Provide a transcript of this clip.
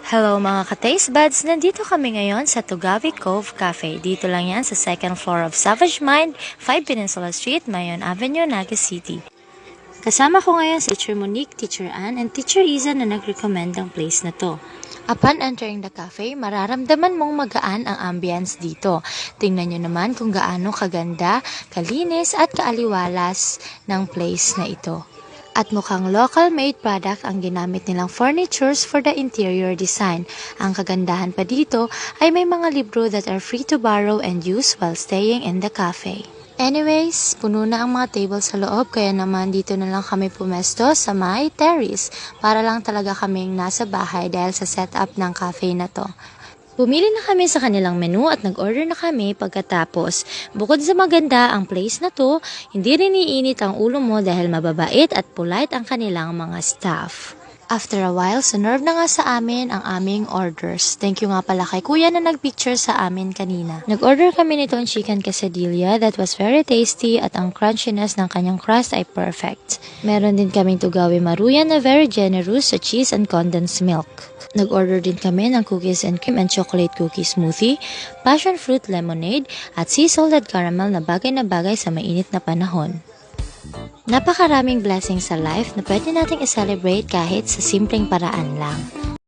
Hello mga ka-taste buds! Nandito kami ngayon sa Tugawi Cove Cafe. Dito lang yan sa second floor of Savage Mind, 5 Peninsula Street, Mayon Avenue, Naga City. Kasama ko ngayon si Teacher Monique, Teacher Ann, and Teacher Iza na nag-recommend ng place na to. Upon entering the cafe, mararamdaman mong magaan ang ambience dito. Tingnan nyo naman kung gaano kaganda, kalinis at kaaliwalas ng place na ito. At mukhang local-made product ang ginamit nilang furnitures for the interior design. Ang kagandahan pa dito ay may mga libro that are free to borrow and use while staying in the cafe. Anyways, puno na ang mga table sa loob kaya naman dito na lang kami pumesto sa may terrace para lang talaga kaming nasa bahay dahil sa setup ng cafe na to. Pumili na kami sa kanilang menu at nag-order na kami pagkatapos. Bukod sa maganda ang place na to, hindi rin iinit ang ulo mo dahil mababait at polite ang kanilang mga staff. After a while, sinerve na nga sa amin ang aming orders. Thank you nga pala kay kuya na nagpicture sa amin kanina. Nag-order kami nitong chicken quesadilla that was very tasty at ang crunchiness ng kanyang crust ay perfect. Meron din kaming tugawi maruyan na very generous sa cheese and condensed milk. Nag-order din kami ng cookies and cream and chocolate cookie smoothie, passion fruit lemonade, at sea salted caramel na bagay sa mainit na panahon. Napakaraming blessings sa life na pwede nating i-celebrate kahit sa simpleng paraan lang.